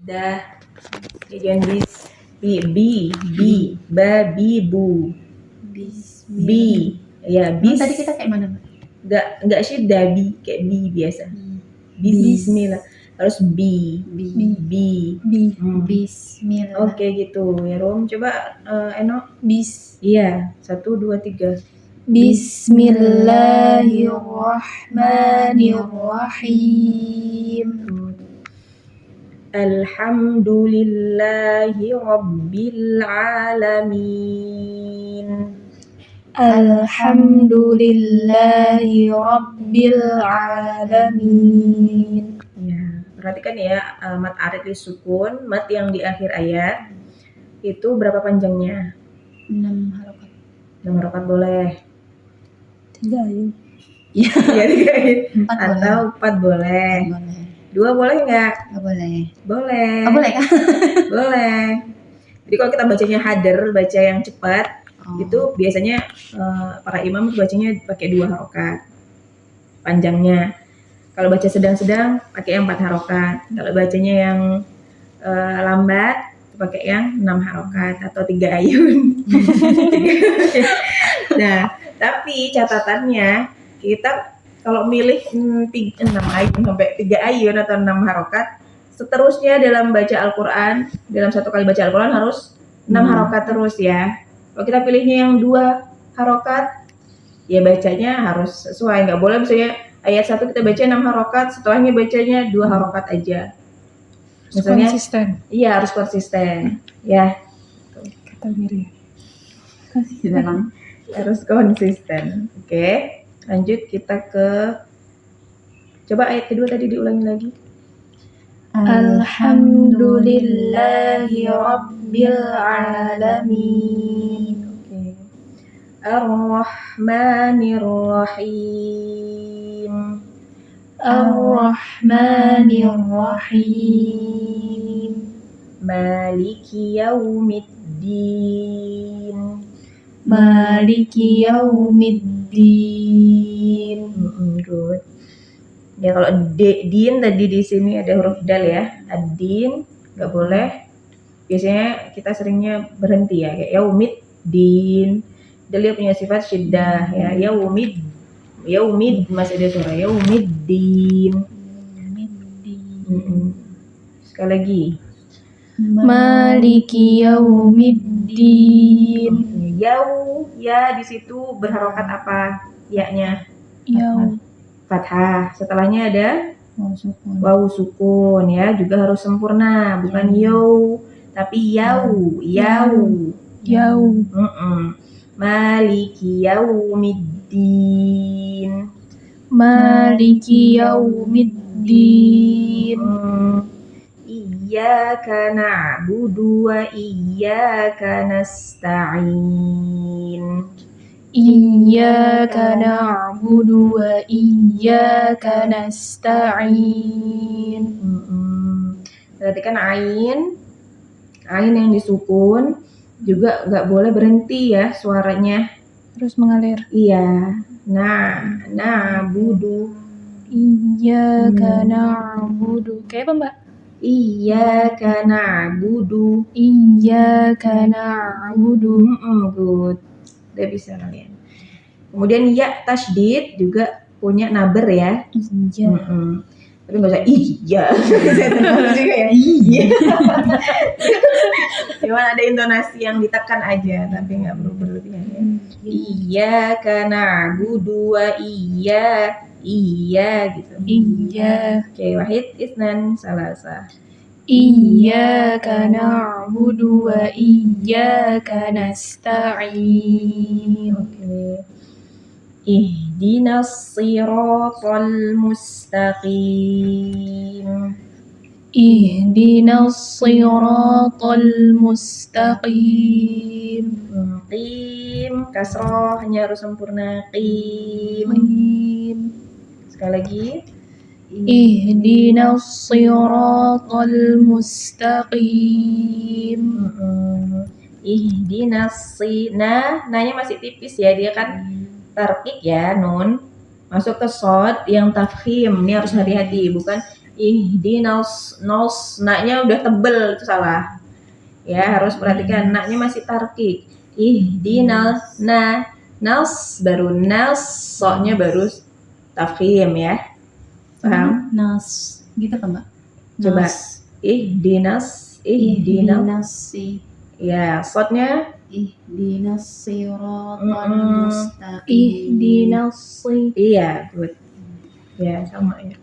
Dah. Jangan babi bu. Bi. Ya, bis. Tadi kita kayak mana? Enggak syiddah bi, kayak bi biasa. Bismillah. Harus bi. Bismillah. Oke gitu. Ya, Rom. Coba Eno. Bis. Iya, 1 2 3. Bismillahirrahmanirrahim. Alhamdulillahi rabbil alamin. Alhamdulillahi rabbil alamin. Ya, perhatikan ya, mat arid disukun, mat yang di akhir ayat itu berapa panjangnya? 6 harokat. 6 harokat boleh. 3 ayat. Iya, 3 ayat. 4 Atau 4 boleh. 2 boleh nggak? Boleh. Boleh. Boleh kan? Boleh. Jadi kalau kita bacanya hader, baca yang cepat, itu biasanya para imam bacanya pakai 2 harokat panjangnya. Kalau baca sedang-sedang pakai yang 4 harokat. Kalau bacanya yang lambat pakai yang 6 harokat atau 3 ayun. Nah, tapi catatannya kita kalau milih 6 ayun sampai 3 ayun atau 6 harokat, seterusnya dalam baca Al-Quran, dalam satu kali baca Al-Quran harus 6 harokat terus ya. Kalau kita pilihnya yang 2 harokat, ya bacanya harus sesuai. Nggak boleh misalnya ayat 1 kita baca 6 harokat, setelahnya bacanya 2 harokat aja. Misalnya, konsisten. Iya, harus konsisten. Ya. Kata Miri. Konsisten. Harus konsisten. Oke. Lanjut kita ke, coba ayat kedua tadi diulangi lagi. Alhamdulillahi rabbil alamin. Oke. Ar-Rahmanir-Rahim. Ar-Rahmanir-Rahim. Maliki Yaumiddin. Maliki Yaumiddin. Good. Ya kalau din tadi di sini ada huruf dal ya. Ad-din nggak boleh. Biasanya kita seringnya berhenti ya, kayak Yaumiddin. Dia punya sifat syiddah ya. Yaumid masih ada suara Yaumiddin. Sekali lagi. Maliki Yaumiddin. Yau ya di situ berharokat apa? Ya-nya. Yau. Fathah. Setelahnya ada wawu sukun ya, juga harus sempurna, bukan yau tapi yau. Maliki Yaumiddin. Maliki Yaumiddin. Iyyaka na'budu wa iyyaka nasta'in. Iyyaka na'budu wa iyyaka nasta'in. Perhatikan ain yang disukun juga nggak boleh berhenti ya suaranya. Terus mengalir. Iya. Na'budu. Iyyaka na'budu. Kayak apa, Mbak? Iyyaka na'budu. Iyyaka na'budu. Good. Udah bisa kalian. Kemudian ya tasydid juga punya naber ya. Iya. Tapi nggak usah iya. Juga ya iya. Cuman ada intonasi yang ditekan aja, tapi nggak perlu berlebihan ya. Iyyaka na'budu wa iya gitu. Iya. Oke, wahid isnan salasa. Iyyaka na'budu wa iyyaka nasta'in. Oke. Ihdinas siratal mustaqim. Ihdinas siratal mustaqim. Qim, kasroh hanya harus sempurna. Qim. Sekali lagi. Ihdinas siratal mustaqim. Ihdinas nanya masih tipis ya, dia kan tarkik ya, nun masuk ke shod yang tafkhim. Ini harus hati-hati, bukan Ihdinas nos, naknya udah tebel itu salah. Ya, harus perhatikan naknya masih tarkik. Ihdinas nas baru nas, soknya baru tafkhim ya. Paham? Nas gitu kan Mbak? Coba Nas. ihdinas. Ihdinasi. Ya, sotnya Ihdinas siratal Mm-mm. mustaqim. Ihdinas iya, good. Ya, sama ya.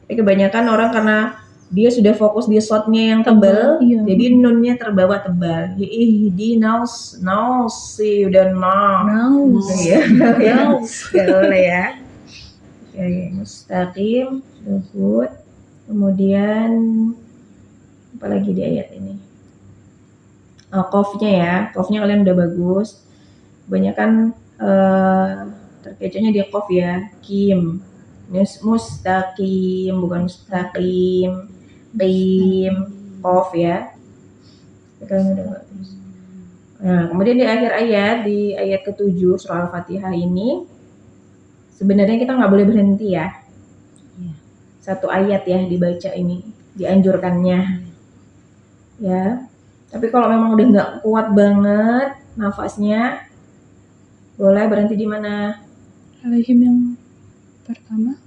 Tapi kebanyakan orang karena dia sudah fokus di shotnya yang tebal, Iya. jadi nunnya terbawa tebal. Ihdinas, sih udah Naus. Iya, gak boleh ya. Oke, mustaqim, good. Kemudian apa lagi di ayat ini? Qafnya ya, qafnya kalian udah bagus. Kebanyakan terkecohnya di qaf ya, kim. Mustaqim bukan mustaqim. Qim, qaf ya. Kalian udah bagus. Nah, kemudian di akhir ayat, di ayat ke-7 surah Al-Fatihah ini sebenarnya kita nggak boleh berhenti ya. Satu ayat ya dibaca ini, dianjurkannya. Ya. Tapi kalau memang udah nggak kuat banget nafasnya, boleh berhenti di mana? Alaihim yang pertama.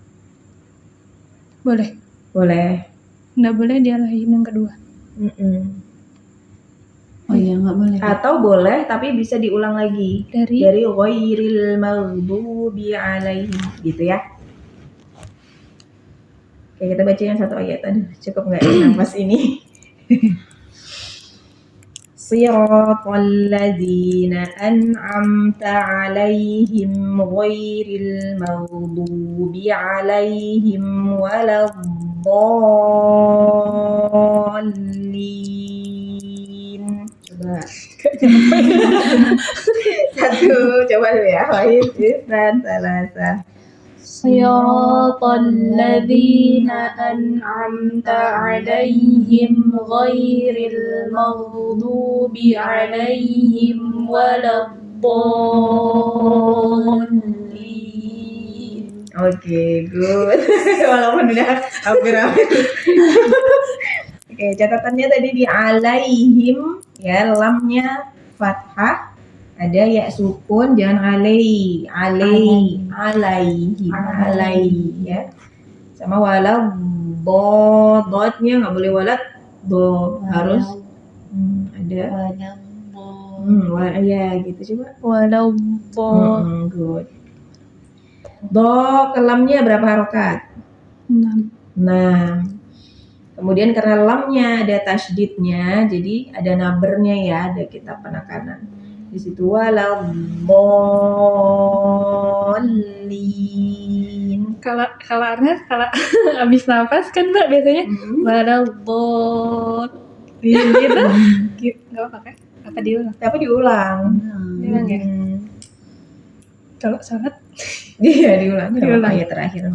Boleh. Boleh. Nggak boleh di alaihim yang kedua. Oh iya nggak boleh. Atau boleh tapi bisa diulang lagi Dari dari ghairil maghdubi alaihim gitu ya. Oke, kita baca yang satu ayat. Aduh, cukup nggak ya nafas ini? Siratal ladzina an'amta 'alaihim ghairil maghdubi 'alaihim waladdallin. Coba. Satu, coba dulu ya. Wahid, dan salasa. Siratal ladzina an'amta 'alaihim ghairil maghdubi 'alaihim waladdallin. Oke, good. Walaupun udah hampir-hampir. Oke, catatannya tadi di alaihim ya, lamnya fathah. Ada ya sukun, jangan alaihim ya. Sama walau dotnya nggak boleh walad harus ada ya gitu coba. Walau Good. Do kelamnya berapa harokat? 6. 6. Kemudian karena lamnya ada tasydidnya, jadi ada nabernya ya, ada kita penekanan. Di situ waladdallin. Kalau Arnes kalau habis nafas kan Mbak biasanya waladdallin gitu. Enggak apa-apa kan? Apa diulang? Tapi diulang. Diulang ya. Kalau salat Iya, diulang. Diulang. Ayat terakhir.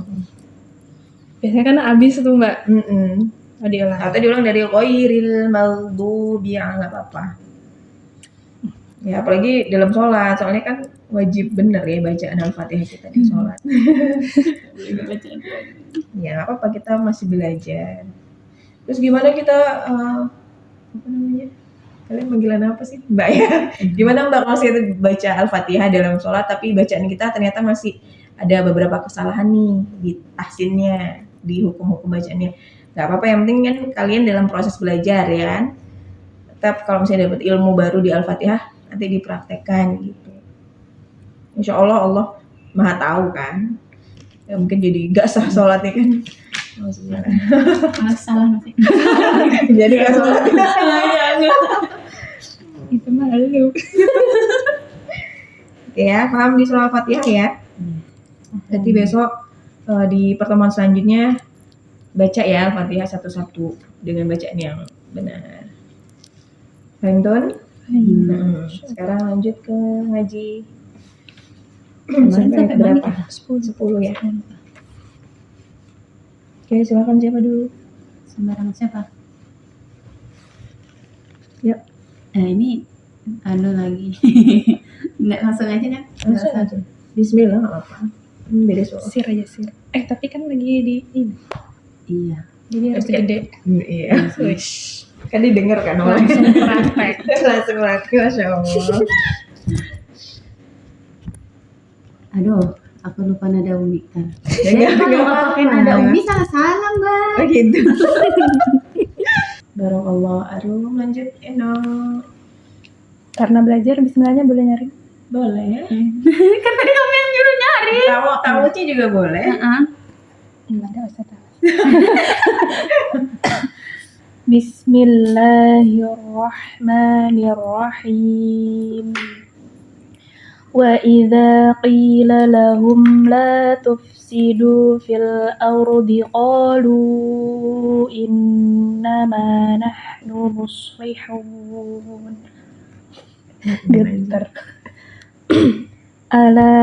biasanya kan habis tuh Mbak. Oh, diulang. Atau diulang dari ghairil maghdubi nggak apa-apa. Ya, apalagi dalam sholat, soalnya kan wajib bener ya bacaan Al-Fatihah kita di sholat. Ya, nggak apa-apa, kita masih belajar. Terus gimana kita, apa namanya? Kalian panggilan apa sih, Mbak ya? Gimana Mbak kalau kita baca Al-Fatihah dalam sholat, tapi bacaan kita ternyata masih ada beberapa kesalahan nih di tahsinnya, di hukum-hukum bacaannya. Nggak apa-apa, yang penting kan kalian dalam proses belajar ya kan. Tetap kalau misalnya dapat ilmu baru di Al-Fatihah, nanti dipraktekkan gitu. Insya Allah Allah maha tahu kan. Ya mungkin jadi gak sah sholatnya kan. Salah masih. Jadi gak sholat. Itu mah lu. Oke ya, paham di surah Al-Fatihah ya. Nanti besok di pertemuan selanjutnya baca ya Al-Fatihah satu-satu dengan bacaan yang benar. Paham Ton? Sekarang lanjut ke ngaji. Sampai berapa? 10 ya. Oke, silakan siapa dulu? Sembarang siapa? Yuk. Ini lagi. Nggak langsung aja kan? Langsung aja. Bismillah nggak apa-apa. Beda suara. Sir aja sir. Tapi kan lagi di ini. Iya. Jadi harus gede. Iya. Wish. Kan didengar kan Langsung praktek. Langsung lagi, Masya Allah. Aduh, aku lupa nada umi kan. Ya, Kalau nggak nggak pakai apa-apa. nada umi salah Mbak. Oh gitu. Barakallah. Aduh, lanjut Eno. Karena belajar bismillahnya boleh nyari. Boleh. Kan tadi kamu yang nyuruh nyari. Tawuci juga boleh. Enggak ada usah tahu. Bismillahirrahmanirrahim. Wa idza qila lahum la tufsidu fil ardi qalu innama nahnu muslihun. Getar. Ala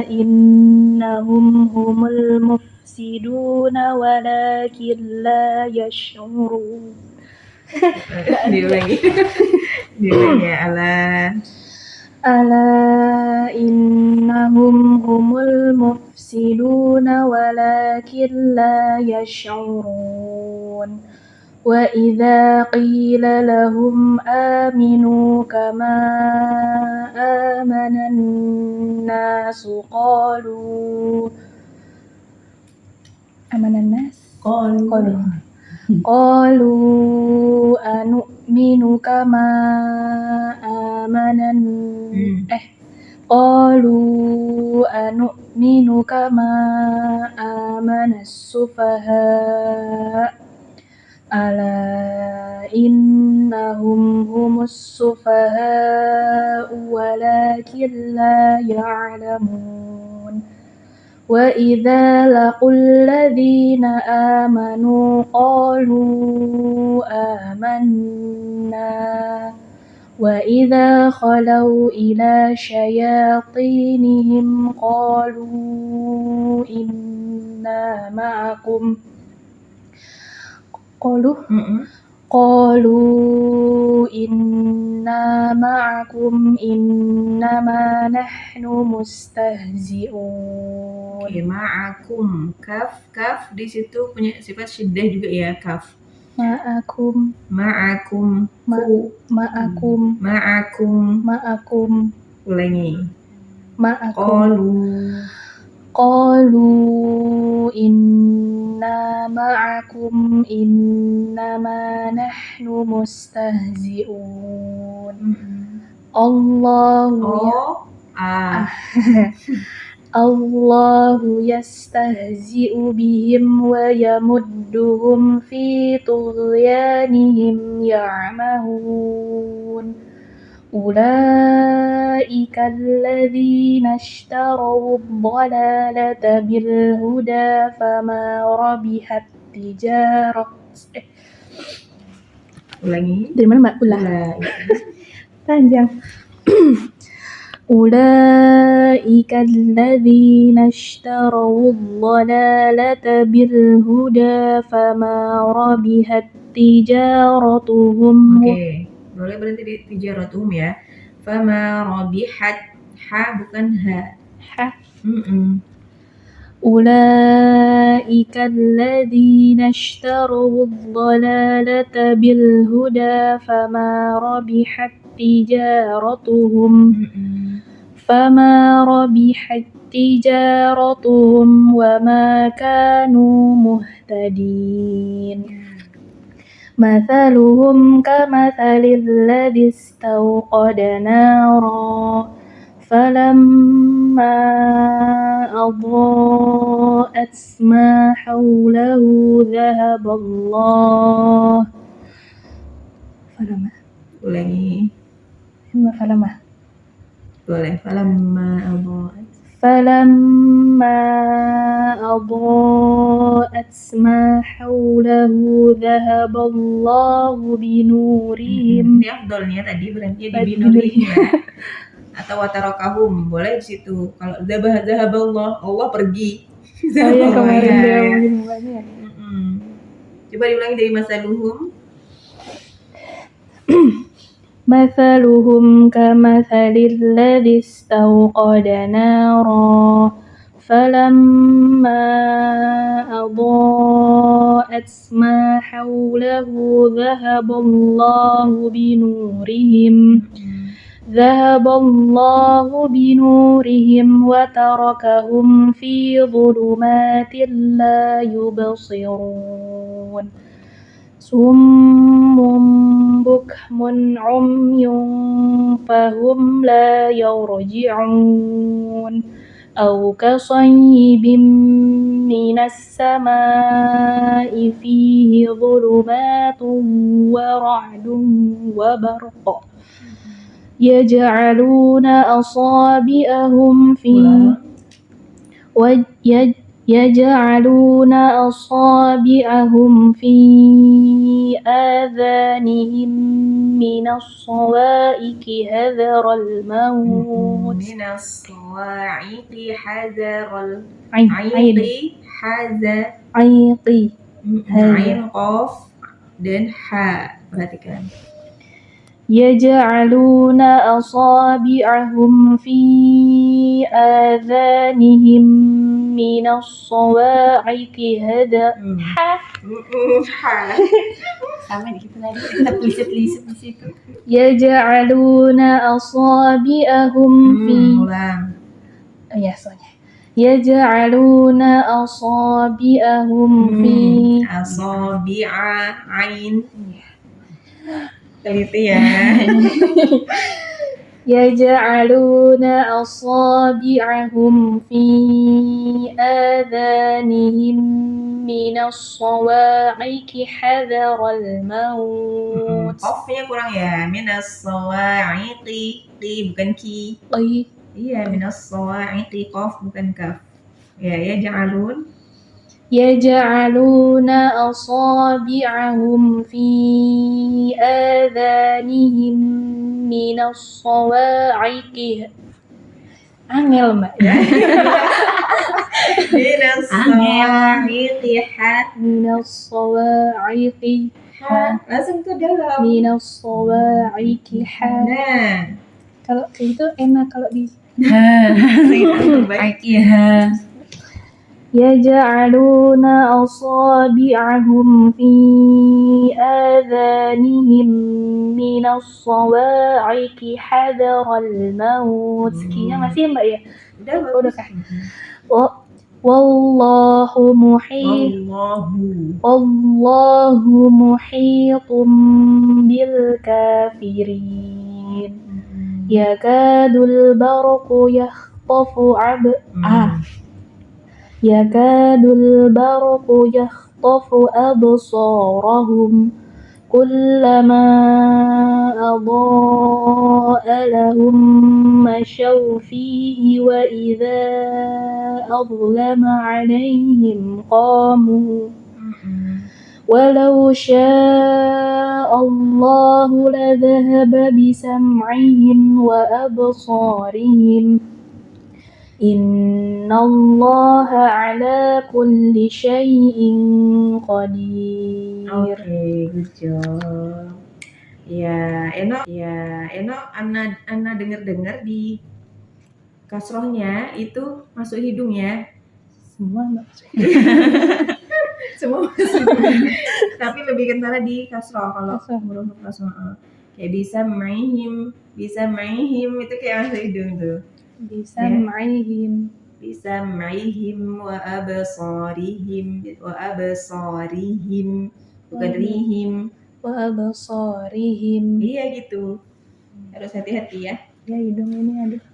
innahum humul mufsiduna walakin la yash'urun. Diulangi. Diulangi ya Allah. Ala innahum humul mufsiduna walakin la yash'urun. Wa idza qila lahum aminu kama amanan nasu qalu amanan nas qalu anu'minu kama amanan qalu anu'minu kama amanas sufaha ala innahum humus sufaha'u walakin la ya'lamun. Wa idza laqul ladzina amanu qalu amanna wa idza khalau ila syayatinihim qalu inna ma'akum qalu inna ma'akum innama nahnu mustahzi'un. Oke, ma'akum. Kaf di situ punya sifat syiddah juga ya, kaf. Ma'akum Ulangi. qalu inna ma'akum innama nahnu mustahzi'un. Allahu yastahzi'u bihim wa yamudduhum fi tughyanihim ya'mahun. Ulaika alladzina ishtaraw ad-dalalata bil huda fama rabihat tijarat. Ulangi. Dari mana Mbak? Panjang. Ulaika alladzina ishtaraw ad-dalalata bil huda fama rabihat tijaratuhum. Oke. Boleh berhenti di tijaratuhum ya. Fama rabihat, ha bukan ha. Ulaika alladzina ishtaraw ad-dalalata bil huda fama rabihat tijaratuhum wa ma kanu muhtadin. Mathaluhum kamathalil ladzi istawqada nara falamma adha'at ma hawlahu dhahaba Allah. Ulangi. Boleh. Falamma adha'at ma hawlahu dhahaba Allahu binurihim. Ini afdolnya tadi berhenti di binurihim ya. Atau watarakahum, boleh di situ. Kalau zahaballah, Allah pergi. Saya kemarin dia ngomongin bukannya. Coba diulangi dari masaluhum. Mathaluhum kamathhalil ladzi istawqada nara فلما أضاءت ما حوله ذهب الله بنورهم وتركهم في ظلمات لا يبصرون صم بكم عمي فهم لا يرجعون أو كصيب من السماء فيه ظلمات ورعد وبرق يجعلون أصابعهم في آذانهم من الصواعق حذر الموت من الصواعق حذر Ain qaf dan ha, perhatikan. يجعلون أصابعهم في آذانهم من الصواعق حذر Sama di situ tadi kita pelisip-pelisip di situ. يجعلون أصابعهم في Ulang. يجعلون أصابعهم في Asabi'a ain. Teliti ya. يجعلون أصابعهم في آذانهم من الصواعق حذر الموت. Qafnya kurang ya. Minas sawa'iqi, bukan ki. Iya, minas sawa'iqi qaf bukan kaf. Ya, يجعلون أصابعهم في آذانهم من الصواعق angel mbak ya. minas sawa'iqi minas sawa'iqi langsung ke dalam. minas sawa'iqi Nah, kalau kayak itu enak kalau di baik. يجعلون أصابعهم في آذانهم من الصواعق حذر الموت. Sekian masih mbak ya? Udah kah? والله محيط بالكافرين يكاد البرق يخطف أبصارهم كلما أضاء لهم مشوا فيه وإذا أظلم عليهم قاموا ولو شاء الله لذهب بسمعهم وأبصارهم إن الله على كل شيء قدير. Oke, good job. Ya, Eno, Ana dengar di kasrohnya itu masuk hidung ya. Semua masuk. Semua masuk hidung. Tapi lebih kentara di kasroh kalau huruf kasroh. Kayak bisa maihim itu kayak masuk hidung tuh. Bisa maihim wa absarihim bukan rihim wa absarihim. Iya gitu, harus hati-hati ya. Ya hidung ini aduh.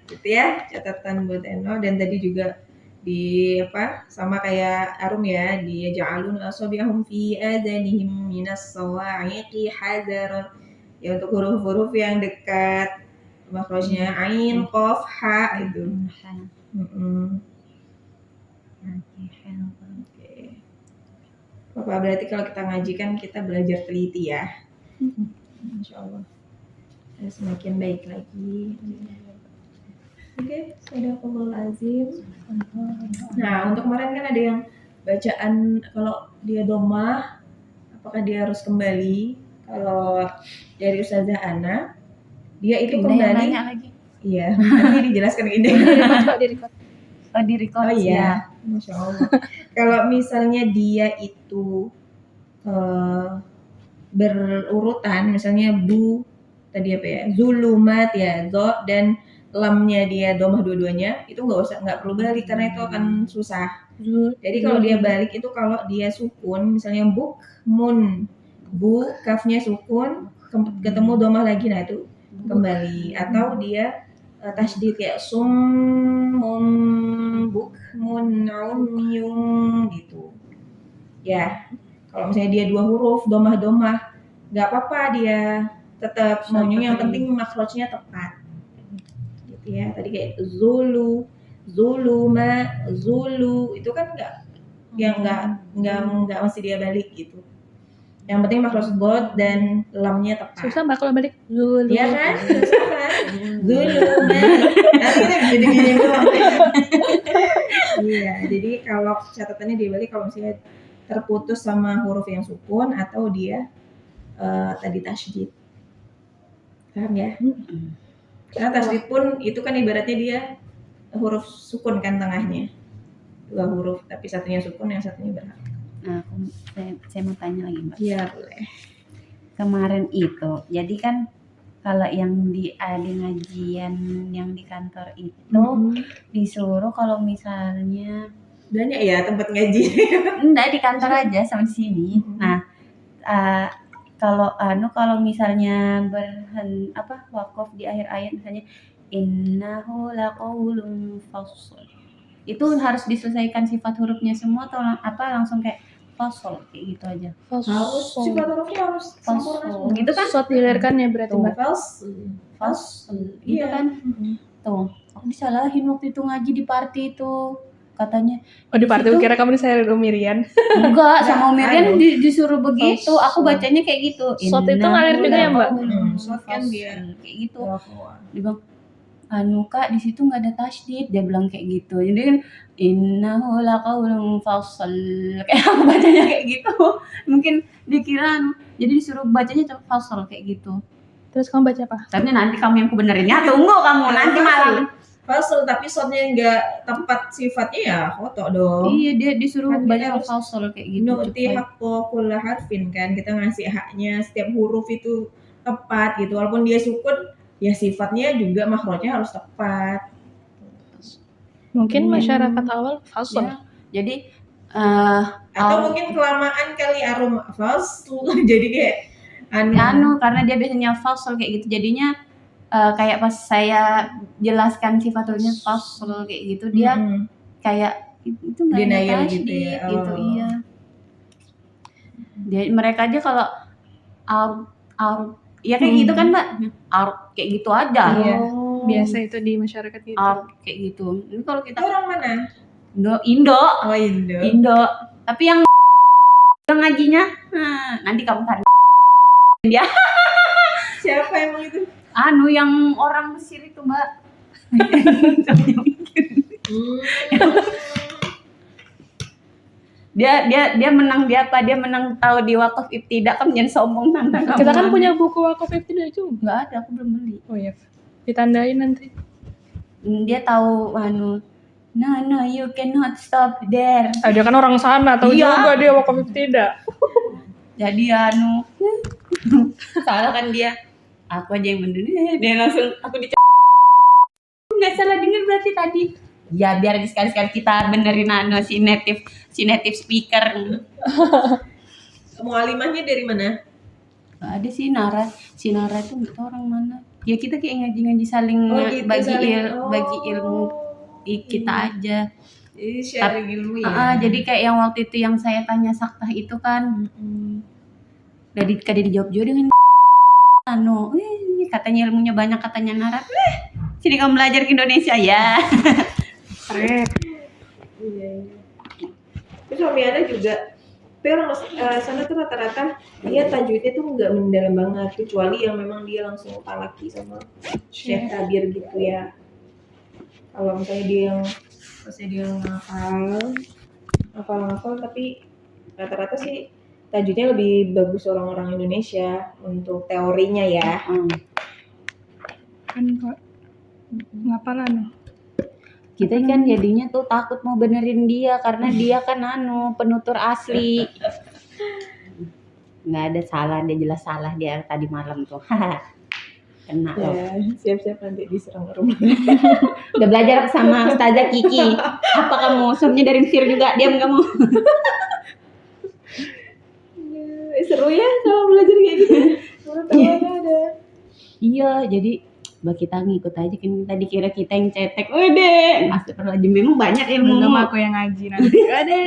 Gitu ya, catatan buat Eno. Dan tadi juga di sama kayak Arum ya, di ja'alun asabi'ahum fi adanihim minas sawa'iqi hadar. Ya untuk huruf-huruf yang dekat makhrajnya ain, qaf, ha itu. Oke. Bapak, berarti kalau kita ngaji kan kita belajar teliti ya. Insyaallah. Semakin baik lagi. Oke, sadaqallahul azim. Nah, untuk kemarin kan ada yang bacaan kalau dia domah, apakah dia harus kembali? Kalau dari Ustazah Ana, dia itu kembali. Lagi. Iya, nanti dijelaskan ini. di record Oh iya, ya. Masya Allah. Kalau misalnya dia itu berurutan, misalnya bu tadi apa ya, zulumat ya, zo dan lamnya dia domah dua-duanya, itu nggak perlu balik karena itu akan susah. Jadi kalau dia balik itu kalau dia sukun, misalnya buk mun, bu kafnya sukun, ketemu domah lagi, nah itu kembali. Atau dia tasdid kayak sum mum buk mun umyum gitu. Ya, kalau misalnya dia 2 huruf domah-domah, nggak apa-apa, dia tetap maunya, yang penting makhrajnya tepat. Gitu ya. Tadi kayak zulu, zuluma, zulu itu kan nggak mesti dia balik gitu. Yang penting makhraj bod dan lamnya tepat. Susah mbak kalau balik Zulu. Iya kan? Susah kan? Zuluma. Nanti kita gini-gini doang. Iya, jadi kalau catatannya dibalik kalau misalnya terputus sama huruf yang sukun atau dia tadi tasydid. Paham ya? Karena tasydid pun itu kan ibaratnya dia huruf sukun kan tengahnya. 2 huruf tapi satunya sukun, yang satunya berhak. Nah, saya mau tanya lagi Mbak. Iya, boleh. Kemarin itu, jadi kan kalau yang di ngajian yang di kantor itu disuruh kalau misalnya Banyak ya tempat ngaji. enggak di kantor aja sama di sini. Nah, kalau misalnya wakaf di akhir ayat misalnya innahu laqaulun fasl. Itu harus diselesaikan sifat hurufnya semua atau langsung kayak fasl kayak gitu aja. Harus sifat hurufnya harus sempurna semua. Gitu kan? Shot dilirkan ya berarti Tuh. mbak. Fasl. Gitu Iya. kan? Tuh, aku disalahin waktu itu ngaji di party itu. Katanya Oh di party Situ- kira kamu disalahin Mirian. enggak sama Mirian Anu. disuruh begitu. Aku bacanya kayak gitu. Shot itu ngalir juga ya, Mbak? Shot kan dia. Kayak gitu. Dia bilang, Kak di situ nggak ada tasydid, dia bilang kayak gitu. Jadi kan innahu laqaulun fasl. Kayak aku bacanya kayak gitu. Mungkin dikira jadi disuruh bacanya fasl kayak gitu. Terus kamu baca apa? Tapi nanti kamu yang kubenerin ya. Tunggu kamu nanti malam. Fasl tapi shotnya nggak tepat sifatnya ya kotor dong. Iya, dia disuruh Kan baca kita harus fasl kayak gitu. Nu'ti haqqo kulla harfin kan, kita ngasih haknya setiap huruf itu tepat gitu. Walaupun dia sukun, ya sifatnya juga makhrajnya harus tepat. Mungkin masyarakat awal fasal. Ya, jadi Atau mungkin kelamaan kali arum fasl jadi kayak karena dia biasanya fasl kayak gitu. Jadinya kayak pas saya jelaskan sifat hurufnya fasl kayak gitu, dia kayak itu nggak ada Denial tasydid gitu ya. gitu, Oh. iya. Mereka aja kalau ya kayak gitu kan Mbak, kayak gitu aja. Iya. Biasa itu di masyarakat gitu. Kayak gitu. Ini kalau kita Itu orang mana? Indo, Oh, Indo. tapi yang ngajinya, nanti kamu kan Siapa emang itu? yang orang Mesir itu Mbak. Dia menang dia menang tahu di wakaf ibtidak kan, jangan sombong tentang kamu. Kita kan punya buku wakaf ibtidak juga. Nggak ada, aku belum beli. Oh iya. Ditandain nanti. Dia tahu no you cannot stop there. Dia kan orang sana, tahu Iya. juga dia wakaf ibtidak. Jadi salah kan dia. Aku aja yang mendunia, dia langsung aku nggak salah dengar berarti tadi. Ya biar sekali-sekali kita benerin si native speaker. Mualimahnya dari mana? Nggak ada sih si Nara itu nggak tahu orang mana. Ya kita kayak ngaji saling gitu, bagi ilmu kita aja. Jadi sharing ilmu ya. Jadi kayak yang waktu itu yang saya tanya Saktah itu kan, dijawab juga dengan katanya ilmunya banyak katanya Nara. Sini kamu belajar ke Indonesia ya. Iya. Terus suami Anda juga, tapi orang sana tuh rata-rata dia tajwidnya tuh nggak mendalam banget, kecuali yang memang dia langsung talaki sama Syekh Tabir gitu ya. Kalau misalnya dia ngafal tapi rata-rata sih tajwidnya lebih bagus orang-orang Indonesia untuk teorinya ya. Kan kok ngapalan. Kita kan jadinya tuh takut mau benerin dia karena dia kan penutur asli. Nggak ada salah, dia jelas salah dia tadi malam tuh. Kena loh. Ya, siap-siap nanti diserang rumah. Udah belajar sama Ustazah Kiki. Apa kamu? Suruhnya dari Mesir juga, diam kamu. Seru ya kalau belajar kayak gitu. Pengetahuannya ada. Iya, jadi Mbak kita ngikut aja kan tadi kira kita yang cetek. Udah, astagfirullahaladzim memang banyak ilmu. Belum aku yang ngaji nanti. Ada.